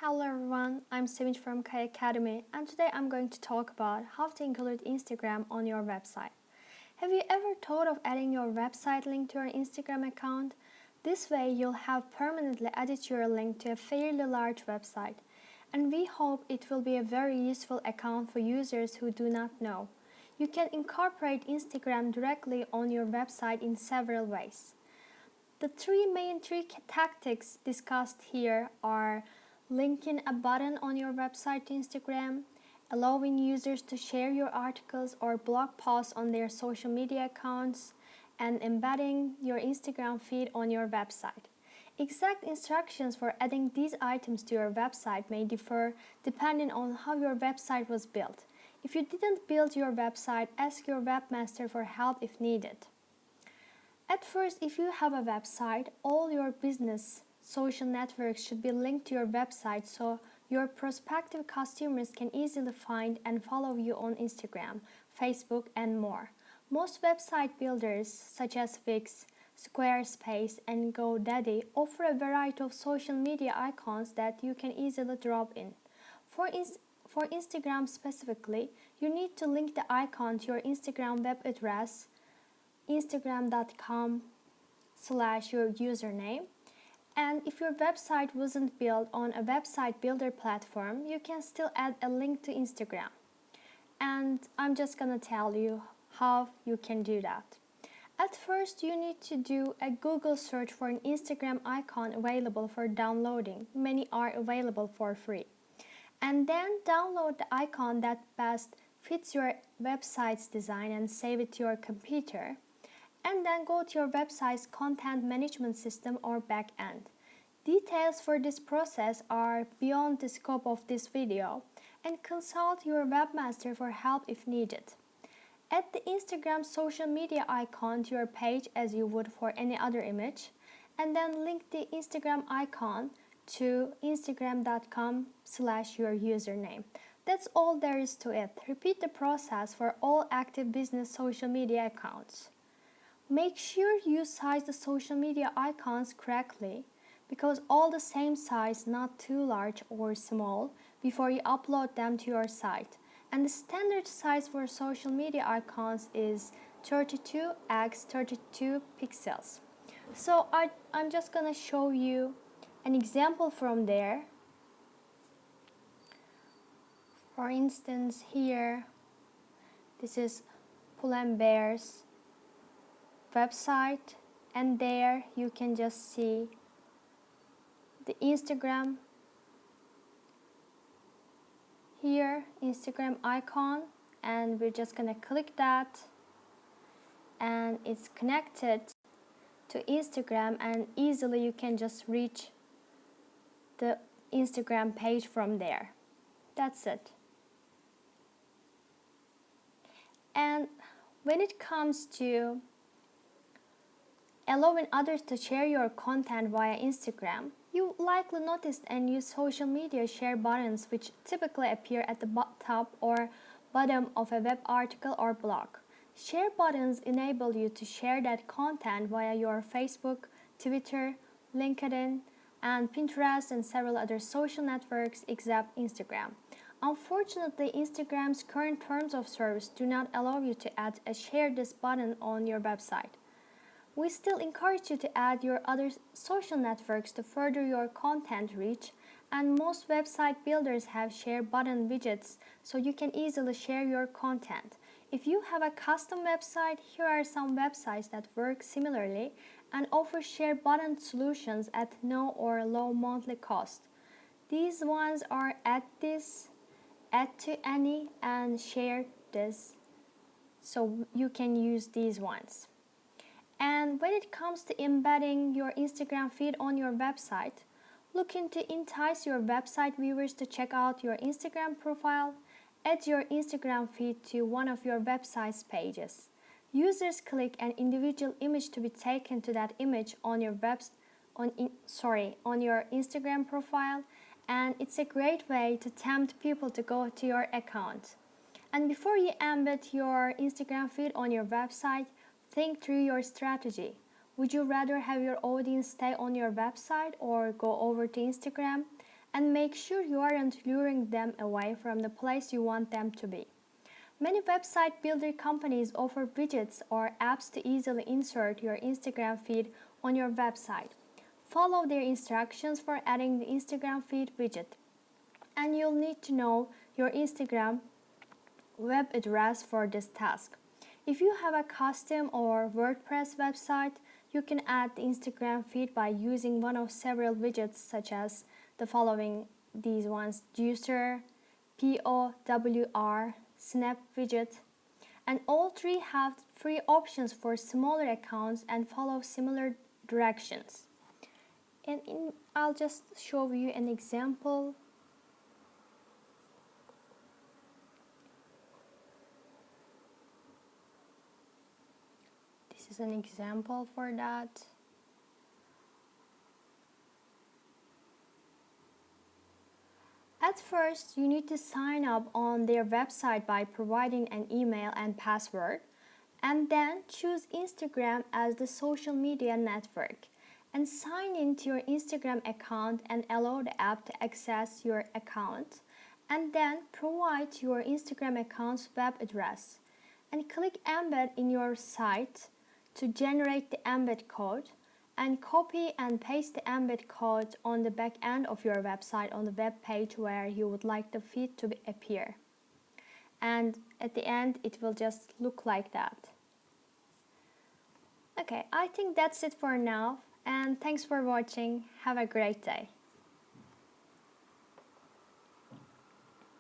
Hello everyone, I'm Sevinch from Kai Academy, and today I'm going to talk about how to include Instagram on your website. Have you ever thought of adding your website link to your Instagram account? This way you'll have permanently added your link to a fairly large website, and we hope it will be a very useful account for users who do not know. You can incorporate Instagram directly on your website in several ways. The three main tactics discussed here are linking a button on your website to Instagram, allowing users to share your articles or blog posts on their social media accounts, and embedding your Instagram feed on your website. Exact instructions for adding these items to your website may differ depending on how your website was built. If you didn't build your website, ask your webmaster for help if needed. At first, if you have a website, all your business social networks should be linked to your website so your prospective customers can easily find and follow you on Instagram, Facebook, and more. Most website builders such as Wix, Squarespace, and GoDaddy offer a variety of social media icons that you can easily drop in. For Instagram specifically, you need to link the icon to your Instagram web address, instagram.com/your username. And if your website wasn't built on a website builder platform, you can still add a link to Instagram. And I'm just gonna tell you how you can do that. At first, you need to do a Google search for an Instagram icon available for downloading. Many are available for free. And then download the icon that best fits your website's design and save it to your computer. And then go to your website's content management system or backend. Details for this process are beyond the scope of this video, and consult your webmaster for help if needed. Add the Instagram social media icon to your page as you would for any other image, and then link the Instagram icon to instagram.com/your username. That's all there is to it. Repeat the process for all active business social media accounts. Make sure you size the social media icons correctly, because all the same size, not too large or small, before you upload them to your site. And the standard size for social media icons is 32x32 pixels. So I'm just gonna show you an example from there. For instance, here, this is Pull and Bear's website, and there you can just see the Instagram here, Instagram icon, and we're just gonna click that, and it's connected to Instagram, and easily you can just reach the Instagram page from there. That's it. And when it comes to allowing others to share your content via Instagram, you likely noticed and use social media share buttons, which typically appear at the top or bottom of a web article or blog. Share buttons enable you to share that content via your Facebook, Twitter, LinkedIn, and Pinterest, and several other social networks except Instagram. Unfortunately, Instagram's current terms of service do not allow you to add a share this button on your website. We still encourage you to add your other social networks to further your content reach, and most website builders have share button widgets so you can easily share your content. If you have a custom website, here are some websites that work similarly and offer share button solutions at no or low monthly cost. These ones are Add This, Add to Any, and Share This, so you can use these ones. And when it comes to embedding your Instagram feed on your website, looking to entice your website viewers to check out your Instagram profile, add your Instagram feed to one of your website's pages. Users click an individual image to be taken to that image on your on your Instagram profile, and it's a great way to tempt people to go to your account. And before you embed your Instagram feed on your website, think through your strategy. Would you rather have your audience stay on your website or go over to Instagram? and make sure you aren't luring them away from the place you want them to be. Many website builder companies offer widgets or apps to easily insert your Instagram feed on your website. Follow their instructions for adding the Instagram feed widget. And you'll need to know your Instagram web address for this task. If you have a custom or WordPress website, you can add the Instagram feed by using one of several widgets such as the following these ones: Juicer, POWR, Snap widget, and all three have free options for smaller accounts and follow similar directions. I'll just show you an example. This is an example for that. At first, you need to sign up on their website by providing an email and password, and then choose Instagram as the social media network, and sign into your Instagram account and allow the app to access your account, and then provide your Instagram account's web address, and click Embed in your site to generate the embed code, and copy and paste the embed code on the back end of your website on the web page where you would like the feed to appear. And at the end, it will just look like that. Okay, I think that's it for now, and thanks for watching. Have a great day.